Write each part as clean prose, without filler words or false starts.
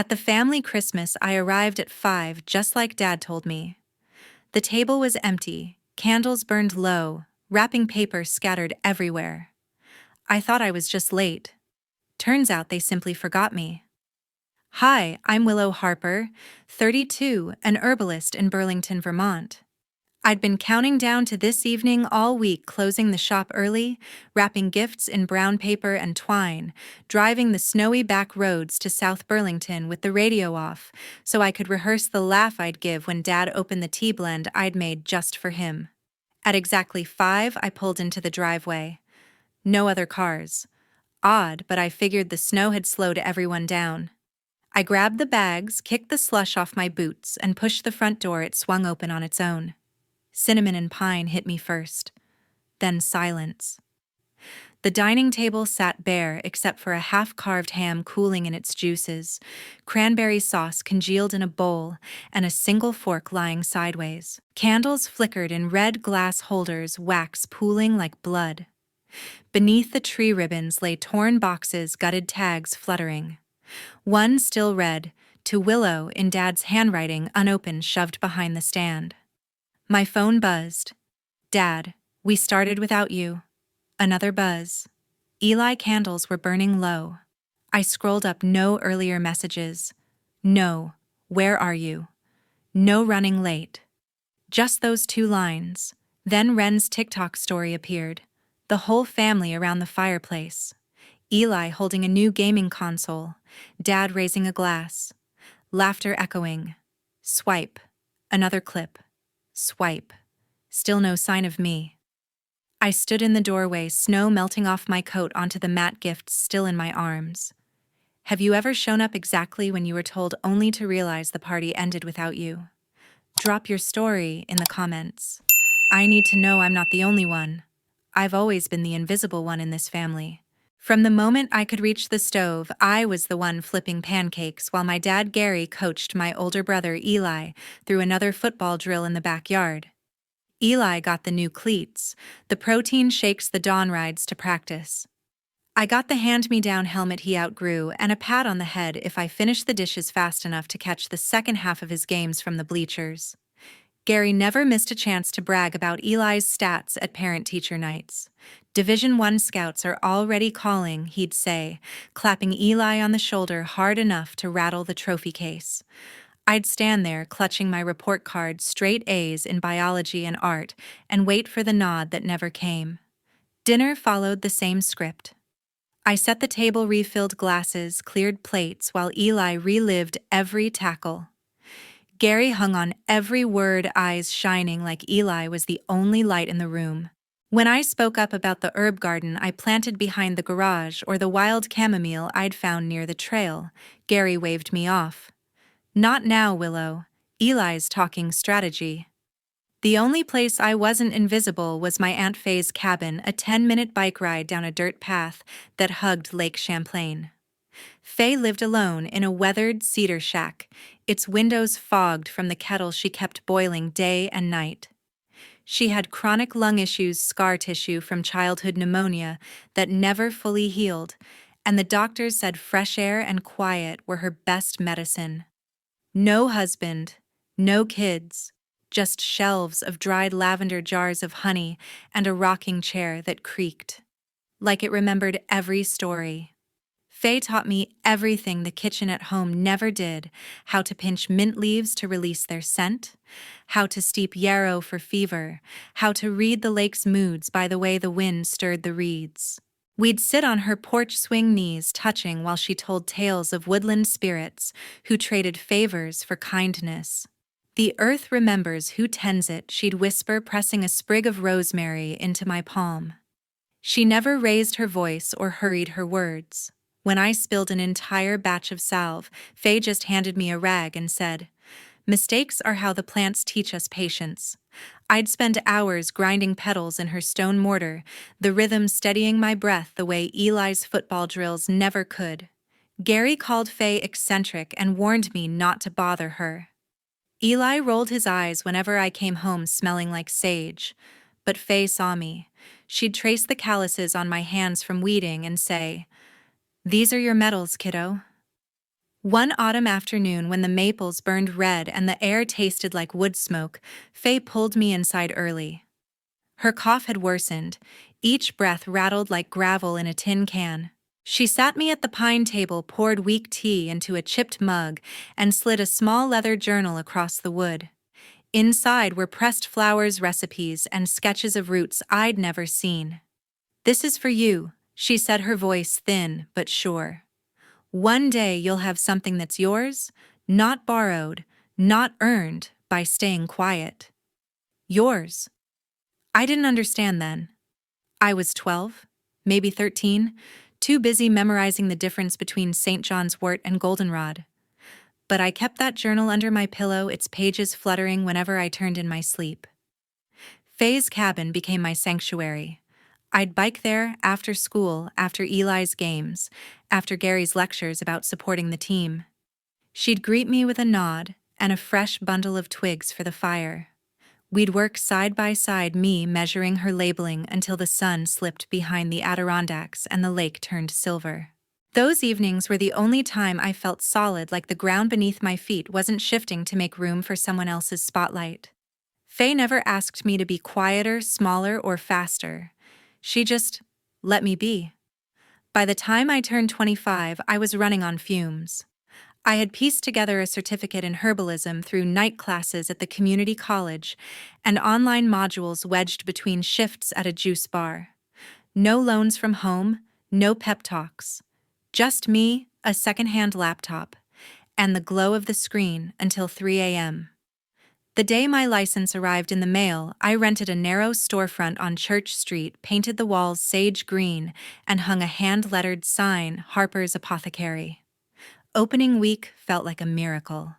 At the family Christmas, I arrived at 5, just like Dad told me. The table was empty, candles burned low, wrapping paper scattered everywhere. I thought I was just late. Turns out they simply forgot me. Hi, I'm Willow Harper, 32, an herbalist in Burlington, Vermont. I'd been counting down to this evening all week, closing the shop early, wrapping gifts in brown paper and twine, driving the snowy back roads to South Burlington with the radio off, so I could rehearse the laugh I'd give when Dad opened the tea blend I'd made just for him. At exactly 5, I pulled into the driveway. No other cars. Odd, but I figured the snow had slowed everyone down. I grabbed the bags, kicked the slush off my boots, and pushed the front door. It swung open on its own. Cinnamon and pine hit me first. Then silence. The dining table sat bare except for a half-carved ham cooling in its juices, cranberry sauce congealed in a bowl, and a single fork lying sideways. Candles flickered in red glass holders, wax pooling like blood. Beneath the tree ribbons lay torn boxes, gutted tags fluttering. One still read, "To Willow," in Dad's handwriting, unopened, shoved behind the stand. My phone buzzed. "Dad, we started without you." Another buzz. Eli candles were burning low. I scrolled up. No earlier messages. No, where are you? No running late. Just those 2 lines. Then Ren's TikTok story appeared. The whole family around the fireplace. Eli holding a new gaming console. Dad raising a glass. Laughter echoing. Swipe. Another clip. Swipe. Still no sign of me. I stood in the doorway, snow melting off my coat onto the mat, gifts still in my arms. Have you ever shown up exactly when you were told, only to realize the party ended without you? Drop your story in the comments. I need to know I'm not the only one. I've always been the invisible one in this family. From the moment I could reach the stove, I was the one flipping pancakes while my dad Gary coached my older brother Eli through another football drill in the backyard. Eli got the new cleats, the protein shakes, the dawn rides to practice. I got the hand-me-down helmet he outgrew and a pat on the head if I finished the dishes fast enough to catch the second half of his games from the bleachers. Gary never missed a chance to brag about Eli's stats at parent-teacher nights. Division I scouts are already calling, he'd say, clapping Eli on the shoulder hard enough to rattle the trophy case. I'd stand there, clutching my report card, straight A's in biology and art, and wait for the nod that never came. Dinner followed the same script. I set the table, refilled glasses, cleared plates, while Eli relived every tackle. Gary hung on every word, eyes shining like Eli was the only light in the room. When I spoke up about the herb garden I planted behind the garage or the wild chamomile I'd found near the trail, Gary waved me off. Not now, Willow. Eli's talking strategy. The only place I wasn't invisible was my Aunt Faye's cabin, a 10-minute bike ride down a dirt path that hugged Lake Champlain. Faye lived alone in a weathered cedar shack, its windows fogged from the kettle she kept boiling day and night. She had chronic lung issues, scar tissue from childhood pneumonia that never fully healed, and the doctors said fresh air and quiet were her best medicine. No husband, no kids, just shelves of dried lavender, jars of honey, and a rocking chair that creaked. Like it remembered every story. Faye taught me everything the kitchen at home never did: how to pinch mint leaves to release their scent, how to steep yarrow for fever, how to read the lake's moods by the way the wind stirred the reeds. We'd sit on her porch swing, knees touching while she told tales of woodland spirits who traded favors for kindness. "The earth remembers who tends it," she'd whisper, pressing a sprig of rosemary into my palm. She never raised her voice or hurried her words. When I spilled an entire batch of salve, Faye just handed me a rag and said, "Mistakes are how the plants teach us patience." I'd spend hours grinding petals in her stone mortar, the rhythm steadying my breath the way Eli's football drills never could. Gary called Faye eccentric and warned me not to bother her. Eli rolled his eyes whenever I came home smelling like sage, but Faye saw me. She'd trace the calluses on my hands from weeding and say, "These are your medals, kiddo." One autumn afternoon, when the maples burned red and the air tasted like wood smoke, Faye pulled me inside early. Her cough had worsened. Each breath rattled like gravel in a tin can. She sat me at the pine table, poured weak tea into a chipped mug, and slid a small leather journal across the wood. Inside were pressed flowers recipes and sketches of roots I'd never seen. "This is for you," she said, her voice thin but sure. "One day you'll have something that's yours, not borrowed, not earned by staying quiet. Yours." I didn't understand then. I was 12, maybe 13, too busy memorizing the difference between St. John's wort and goldenrod. But I kept that journal under my pillow, its pages fluttering whenever I turned in my sleep. Faye's cabin became my sanctuary. I'd bike there after school, after Eli's games, after Gary's lectures about supporting the team. She'd greet me with a nod and a fresh bundle of twigs for the fire. We'd work side by side, me measuring her labeling until the sun slipped behind the Adirondacks and the lake turned silver. Those evenings were the only time I felt solid, like the ground beneath my feet wasn't shifting to make room for someone else's spotlight. Faye never asked me to be quieter, smaller, or faster. She just let me be. By the time I turned 25, I was running on fumes. I had pieced together a certificate in herbalism through night classes at the community college and online modules wedged between shifts at a juice bar. No loans from home, no pep talks. Just me, a secondhand laptop, and the glow of the screen until 3 a.m. The day my license arrived in the mail, I rented a narrow storefront on Church Street, painted the walls sage green, and hung a hand-lettered sign, "Harper's Apothecary." Opening week felt like a miracle.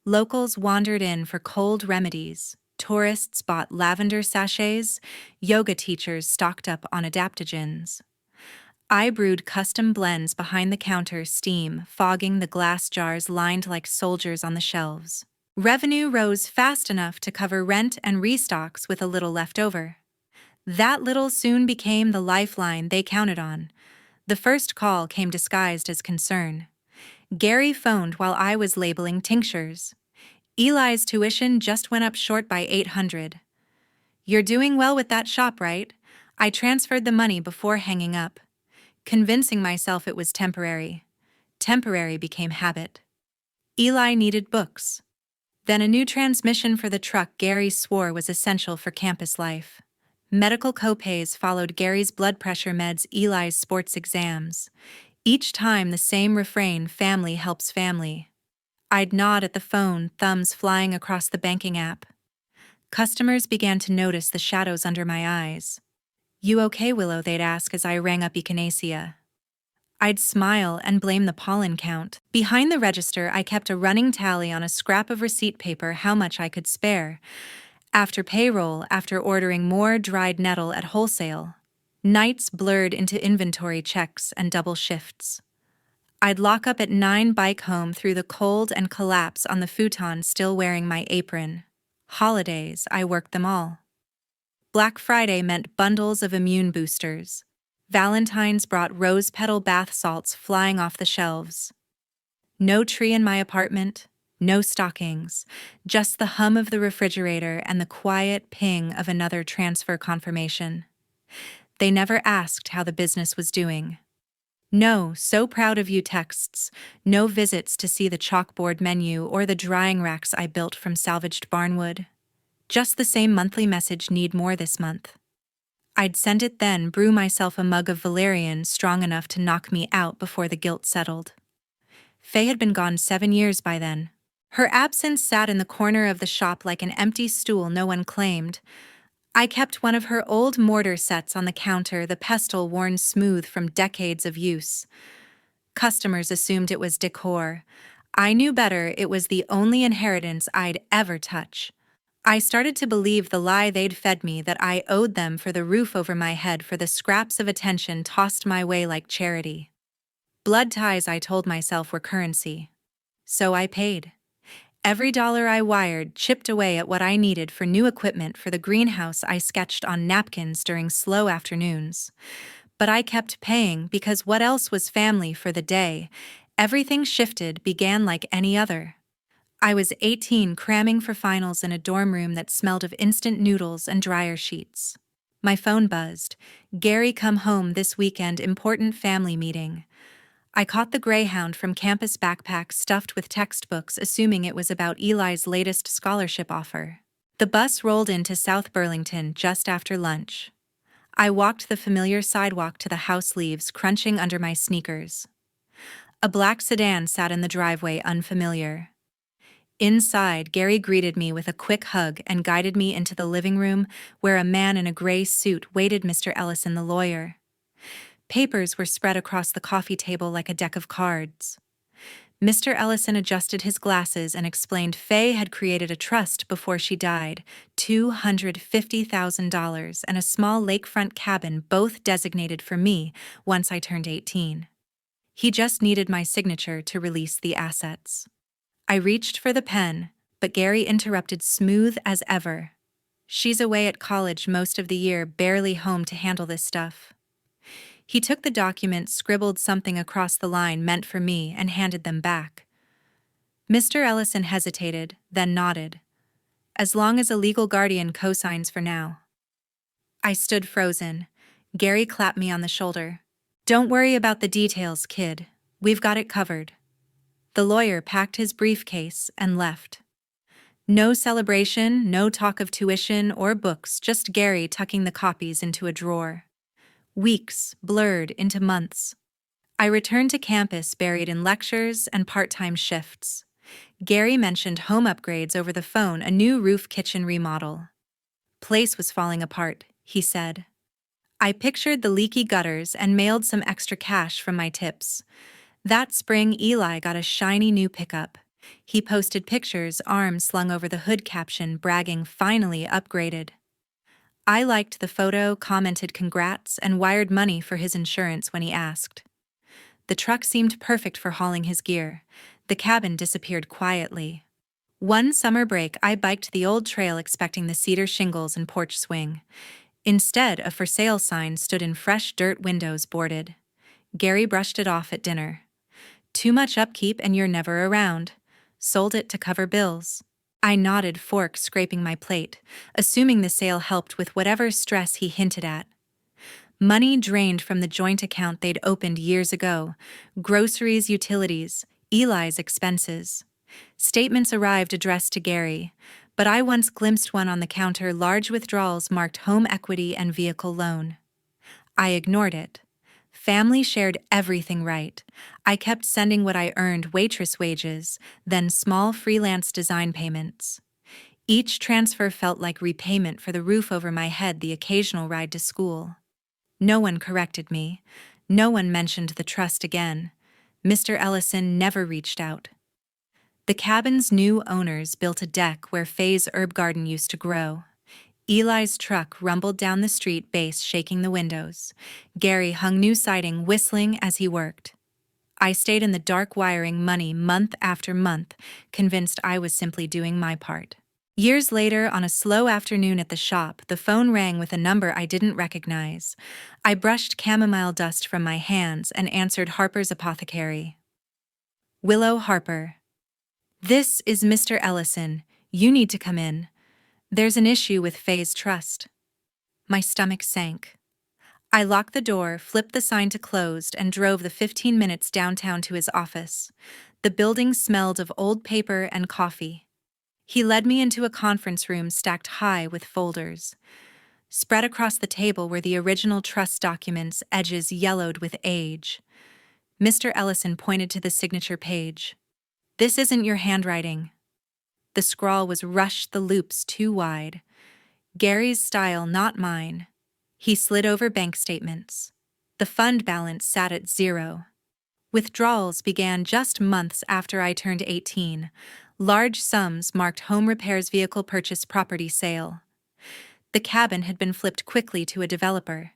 Locals wandered in for cold remedies, tourists bought lavender sachets, yoga teachers stocked up on adaptogens. I brewed custom blends behind the counter, steam fogging the glass jars lined like soldiers on the shelves. Revenue rose fast enough to cover rent and restocks with a little left over. That little soon became the lifeline they counted on. The first call came disguised as concern. Gary phoned while I was labeling tinctures. "Eli's tuition just went up short by $800. You're doing well with that shop, right?" I transferred the money before hanging up, convincing myself it was temporary. Temporary became habit. Eli needed books. Then a new transmission for the truck Gary swore was essential for campus life. Medical copays followed Gary's blood pressure meds, Eli's sports exams. Each time the same refrain, "Family helps family." I'd nod at the phone, thumbs flying across the banking app. Customers began to notice the shadows under my eyes. "You okay, Willow?" they'd ask as I rang up echinacea. I'd smile and blame the pollen count. Behind the register, I kept a running tally on a scrap of receipt paper how much I could spare. After payroll, after ordering more dried nettle at wholesale, nights blurred into inventory checks and double shifts. I'd lock up at 9, bike home through the cold, and collapse on the futon still wearing my apron. Holidays, I worked them all. Black Friday meant bundles of immune boosters. Valentine's brought rose petal bath salts flying off the shelves. No tree in my apartment, no stockings, just the hum of the refrigerator and the quiet ping of another transfer confirmation. They never asked how the business was doing. No "so proud of you" texts, no visits to see the chalkboard menu or the drying racks I built from salvaged barnwood. Just the same monthly message, "Need more this month." I'd send it then, brew myself a mug of valerian strong enough to knock me out before the guilt settled. Faye had been gone 7 years by then. Her absence sat in the corner of the shop like an empty stool no one claimed. I kept one of her old mortar sets on the counter, the pestle worn smooth from decades of use. Customers assumed it was decor. I knew better, it was the only inheritance I'd ever touch. I started to believe the lie they'd fed me, that I owed them for the roof over my head, for the scraps of attention tossed my way like charity. Blood ties, I told myself, were currency. So I paid. Every dollar I wired chipped away at what I needed for new equipment for the greenhouse I sketched on napkins during slow afternoons. But I kept paying because what else was family for the day? Everything shifted, began like any other. I was 18, cramming for finals in a dorm room that smelled of instant noodles and dryer sheets. My phone buzzed. "Gary, come home this weekend, important family meeting." I caught the Greyhound from campus backpack stuffed with textbooks, assuming it was about Eli's latest scholarship offer. The bus rolled into South Burlington just after lunch. I walked the familiar sidewalk to the house, leaves crunching under my sneakers. A black sedan sat in the driveway, unfamiliar. Inside, Gary greeted me with a quick hug and guided me into the living room, where a man in a gray suit waited. "Mr. Ellison, the lawyer." Papers were spread across the coffee table like a deck of cards. Mr. Ellison adjusted his glasses and explained Faye had created a trust before she died, $250,000 and a small lakefront cabin, both designated for me once I turned 18. He just needed my signature to release the assets. I reached for the pen, but Gary interrupted, smooth as ever. "She's away at college most of the year, barely home to handle this stuff." He took the documents, scribbled something across the line meant for me, and handed them back. Mr. Ellison hesitated, then nodded. "As long as a legal guardian co-signs for now." I stood frozen. Gary clapped me on the shoulder. "Don't worry about the details, kid. We've got it covered." The lawyer packed his briefcase and left. No celebration, no talk of tuition or books, just Gary tucking the copies into a drawer. Weeks blurred into months. I returned to campus, buried in lectures and part-time shifts. Gary mentioned home upgrades over the phone, a new roof, kitchen remodel. "Place was falling apart," he said. I pictured the leaky gutters and mailed some extra cash from my tips. That spring, Eli got a shiny new pickup. He posted pictures, arms slung over the hood, caption bragging, "Finally upgraded." I liked the photo, commented congrats, and wired money for his insurance when he asked. The truck seemed perfect for hauling his gear. The cabin disappeared quietly. One summer break, I biked the old trail, expecting the cedar shingles and porch swing. Instead, a for sale sign stood in fresh dirt, windows boarded. Gary brushed it off at dinner. "Too much upkeep and you're never around. Sold it to cover bills." I nodded, fork scraping my plate, assuming the sale helped with whatever stress he hinted at. Money drained from the joint account they'd opened years ago. Groceries, utilities, Eli's expenses. Statements arrived addressed to Gary, but I once glimpsed one on the counter, large withdrawals marked home equity and vehicle loan. I ignored it. Family shared everything right. I kept sending what I earned, waitress wages, then small freelance design payments. Each transfer felt like repayment for the roof over my head, the occasional ride to school. No one corrected me. No one mentioned the trust again. Mr. Ellison never reached out. The cabin's new owners built a deck where Faye's herb garden used to grow. Eli's truck rumbled down the street, bass shaking the windows. Gary hung new siding, whistling as he worked. I stayed in the dark, wiring money month after month, convinced I was simply doing my part. Years later, on a slow afternoon at the shop, the phone rang with a number I didn't recognize. I brushed chamomile dust from my hands and answered. Harper's apothecary. "Willow Harper." "This is Mr. Ellison. You need to come in. There's an issue with Faye's trust." My stomach sank. I locked the door, flipped the sign to closed, and drove the 15 minutes downtown to his office. The building smelled of old paper and coffee. He led me into a conference room stacked high with folders. Spread across the table were the original trust documents, edges yellowed with age. Mr. Ellison pointed to the signature page. "This isn't your handwriting." The scrawl was rushed, the loops too wide. Gary's style, not mine. He slid over bank statements. The fund balance sat at 0. Withdrawals began just months after I turned 18. Large sums marked home repairs, vehicle purchase, property sale. The cabin had been flipped quickly to a developer.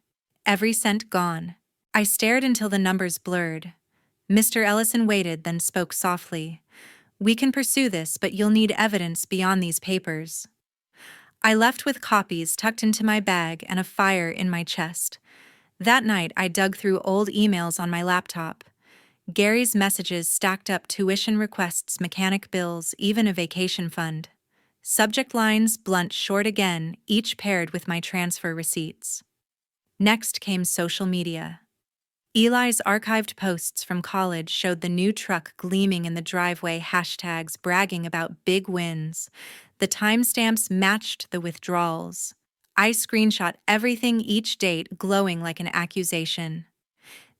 Every cent gone. I stared until the numbers blurred. Mr. Ellison waited, then spoke softly. "We can pursue this, but you'll need evidence beyond these papers." I left with copies tucked into my bag and a fire in my chest. That night, I dug through old emails on my laptop. Gary's messages stacked up: tuition requests, mechanic bills, even a vacation fund. Subject lines blunt short again, each paired with my transfer receipts. Next came social media. Eli's archived posts from college showed the new truck gleaming in the driveway, hashtags bragging about big wins. The timestamps matched the withdrawals. I screenshot everything, each date glowing like an accusation.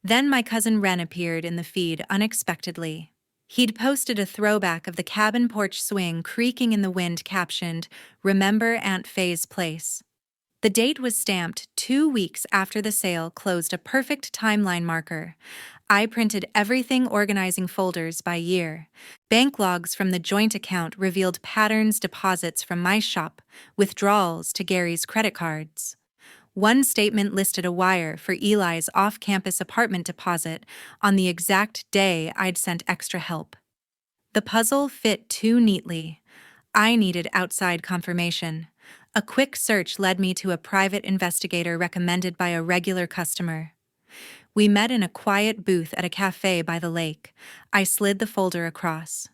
Then my cousin Ren appeared in the feed unexpectedly. He'd posted a throwback of the cabin porch swing creaking in the wind, captioned, "Remember Aunt Faye's place." The date was stamped 2 weeks after the sale closed, a perfect timeline marker. I printed everything, organizing folders by year. Bank logs from the joint account revealed patterns: deposits from my shop, withdrawals to Gary's credit cards. One statement listed a wire for Eli's off-campus apartment deposit on the exact day I'd sent extra help. The puzzle fit too neatly. I needed outside confirmation. A quick search led me to a private investigator recommended by a regular customer. We met in a quiet booth at a cafe by the lake. I slid the folder across.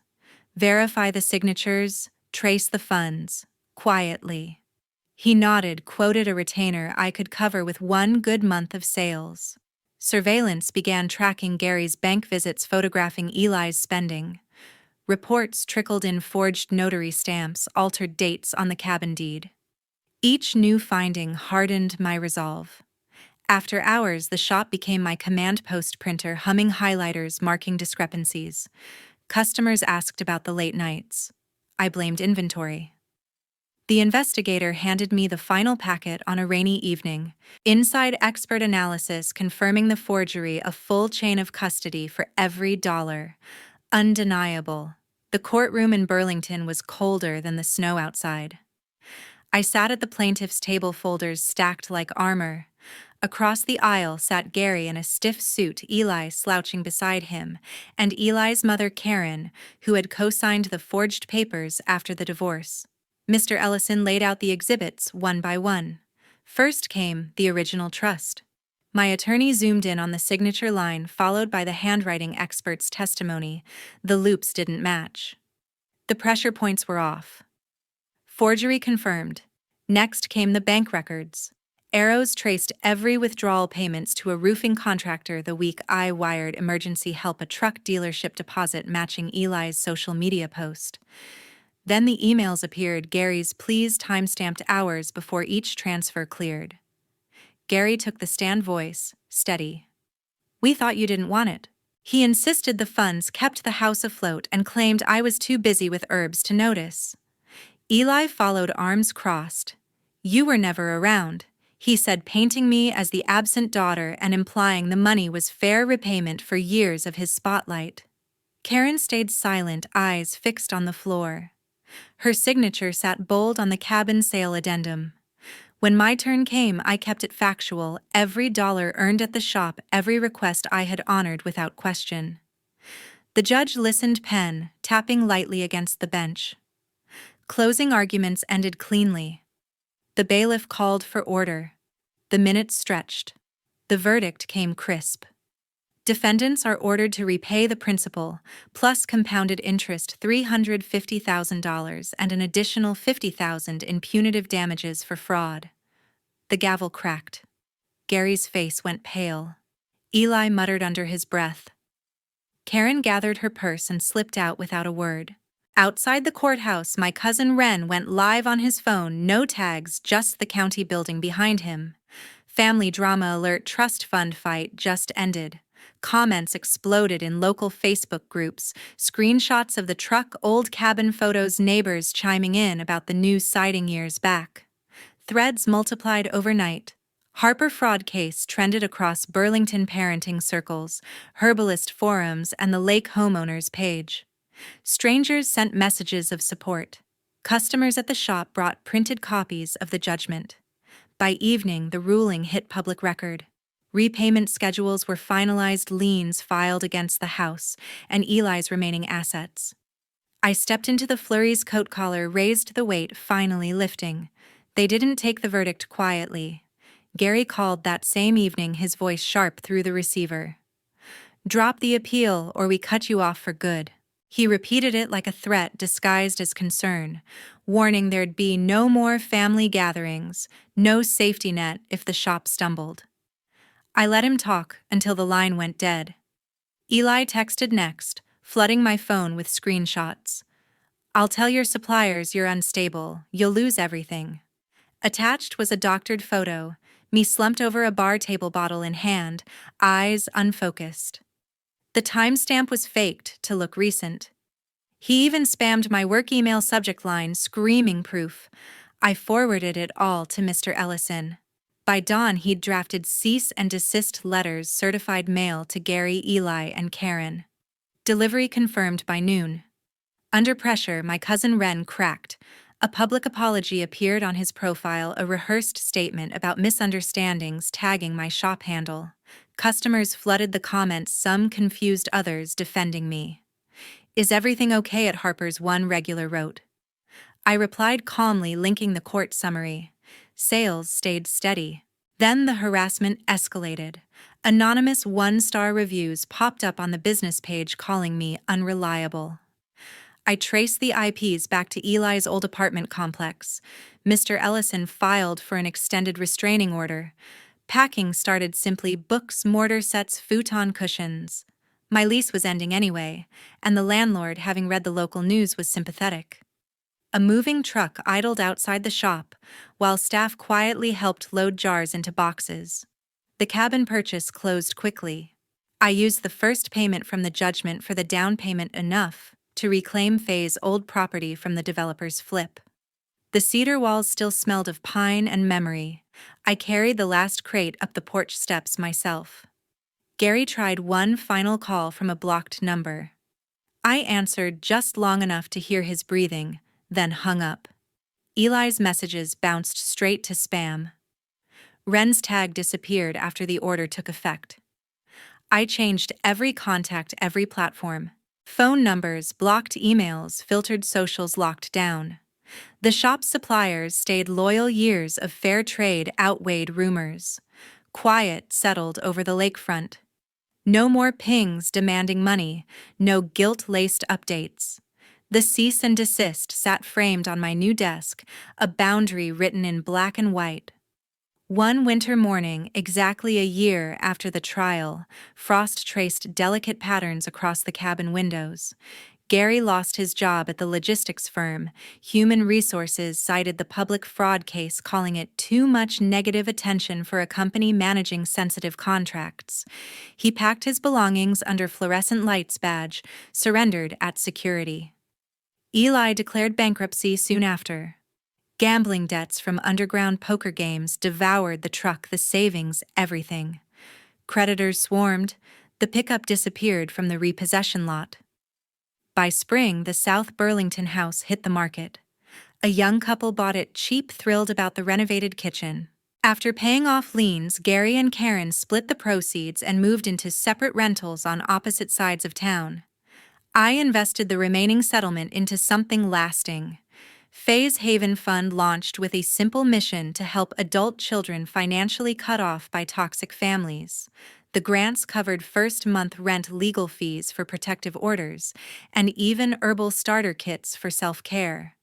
"Verify the signatures, trace the funds," quietly. He nodded, quoted a retainer I could cover with 1 good month of sales. Surveillance began tracking Gary's bank visits, photographing Eli's spending. Reports trickled in: forged notary stamps, altered dates on the cabin deed. Each new finding hardened my resolve. After hours, the shop became my command post printer, humming highlighters, marking discrepancies. Customers asked about the late nights. I blamed inventory. The investigator handed me the final packet on a rainy evening. Inside, expert analysis confirming the forgery, a full chain of custody for every dollar. Undeniable. The courtroom in Burlington was colder than the snow outside. I sat at the plaintiff's table, folders stacked like armor. Across the aisle sat Gary in a stiff suit, Eli slouching beside him, and Eli's mother, Karen, who had co-signed the forged papers after the divorce. Mr. Ellison laid out the exhibits one by one. First came the original trust. My attorney zoomed in on the signature line, followed by the handwriting expert's testimony. The loops didn't match. The pressure points were off. Forgery confirmed. Next came the bank records. Arrows traced every withdrawal payments to a roofing contractor the week I wired emergency help, a truck dealership deposit matching Eli's social media post. Then the emails appeared, Gary's pleas timestamped hours before each transfer cleared. Gary took the stand, voice steady. "We thought you didn't want it." He insisted the funds kept the house afloat and claimed I was too busy with herbs to notice. Eli followed, arms crossed. "You were never around," he said, painting me as the absent daughter and implying the money was fair repayment for years of his spotlight. Karen stayed silent, eyes fixed on the floor. Her signature sat bold on the cabin sale addendum. When my turn came, I kept it factual: every dollar earned at the shop, every request I had honored without question. The judge listened, pen tapping lightly against the bench. Closing arguments ended cleanly. The bailiff called for order. The minutes stretched. The verdict came crisp. Defendants are ordered to repay the principal, plus compounded interest, $350,000, and an additional $50,000 in punitive damages for fraud. The gavel cracked. Gary's face went pale. Eli muttered under his breath. Karen gathered her purse and slipped out without a word. Outside the courthouse, my cousin Ren went live on his phone, no tags, just the county building behind him. Family drama alert: trust fund fight just ended. Comments exploded in local Facebook groups, screenshots of the truck, old cabin photos, neighbors chiming in about the new sighting years back. Threads multiplied overnight. Harper fraud case trended across Burlington parenting circles, herbalist forums, and the lake homeowners page. Strangers sent messages of support. Customers at the shop brought printed copies of the judgment. By evening, the ruling hit public record. Repayment schedules were finalized, liens filed against the house and Eli's remaining assets. I stepped into the flurry's coat collar, raised the weight, finally lifting. They didn't take the verdict quietly. Gary called that same evening, his voice sharp through the receiver. Drop the appeal or we cut you off for good. He repeated it like a threat disguised as concern, warning there'd be no more family gatherings, no safety net if the shop stumbled. I let him talk until the line went dead. Eli texted next, flooding my phone with screenshots. "I'll tell your suppliers you're unstable, you'll lose everything." Attached was a doctored photo, me slumped over a bar table bottle in hand, eyes unfocused. The timestamp was faked to look recent. He even spammed my work email subject line, screaming proof. I forwarded it all to Mr. Ellison. By dawn, he'd drafted cease and desist letters certified mail to Gary, Eli, and Karen. Delivery confirmed by noon. Under pressure, my cousin Wren cracked. A public apology appeared on his profile, a rehearsed statement about misunderstandings tagging my shop handle. Customers flooded the comments, some confused, others defending me. "Is everything okay at Harper's?" one regular wrote. I replied calmly, linking the court summary. Sales stayed steady. Then the harassment escalated. Anonymous one-star reviews popped up on the business page calling me unreliable. I traced the IPs back to Eli's old apartment complex. Mr. Ellison filed for an extended restraining order. Packing started simply: books, mortar sets, futon cushions. My lease was ending anyway, and the landlord, having read the local news, was sympathetic. A moving truck idled outside the shop, while staff quietly helped load jars into boxes. The cabin purchase closed quickly. I used the first payment from the judgment for the down payment, enough to reclaim Faye's old property from the developer's flip. The cedar walls still smelled of pine and memory. I carried the last crate up the porch steps myself. Gary tried one final call from a blocked number. I answered just long enough to hear his breathing, then hung up. Eli's messages bounced straight to spam. Wren's tag disappeared after the order took effect. I changed every contact, every platform. Phone numbers, blocked emails, filtered socials, locked down. The shop's suppliers stayed loyal. Years of fair trade outweighed rumors. Quiet settled over the lakefront. No more pings demanding money, no guilt-laced updates. The cease and desist sat framed on my new desk, a boundary written in black and white. One winter morning, exactly a year after the trial, frost traced delicate patterns across the cabin windows. Gary lost his job at the logistics firm. Human Resources cited the public fraud case, calling it too much negative attention for a company managing sensitive contracts. He packed his belongings under fluorescent lights badge, surrendered at security. Eli declared bankruptcy soon after. Gambling debts from underground poker games devoured the truck, the savings, everything. Creditors swarmed. The pickup disappeared from the repossession lot. By spring, the South Burlington house hit the market. A young couple bought it cheap, thrilled about the renovated kitchen. After paying off liens, Gary and Karen split the proceeds and moved into separate rentals on opposite sides of town. I invested the remaining settlement into something lasting. Faye's Haven Fund launched with a simple mission to help adult children financially cut off by toxic families. The grants covered first-month rent, legal fees for protective orders, and even herbal starter kits for self-care.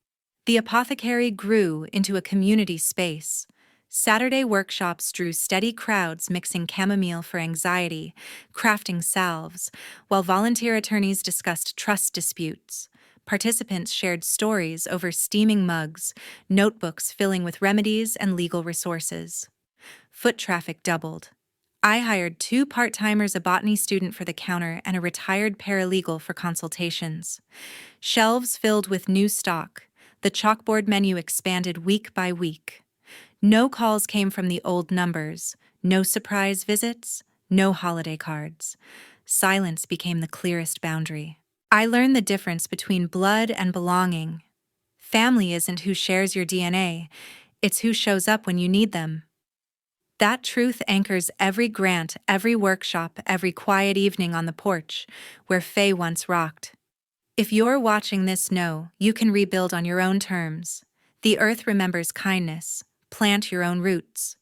The apothecary grew into a community space. Saturday workshops drew steady crowds mixing chamomile for anxiety, crafting salves, while volunteer attorneys discussed trust disputes. Participants shared stories over steaming mugs, notebooks filling with remedies and legal resources. Foot traffic doubled. I hired 2 part-timers, a botany student for the counter and a retired paralegal for consultations. Shelves filled with new stock. The chalkboard menu expanded week by week. No calls came from the old numbers, no surprise visits, no holiday cards. Silence became the clearest boundary. I learned the difference between blood and belonging. Family isn't who shares your DNA, it's who shows up when you need them. That truth anchors every grant, every workshop, every quiet evening on the porch, where Faye once rocked. If you're watching this, know you can rebuild on your own terms. The earth remembers kindness. Plant your own roots.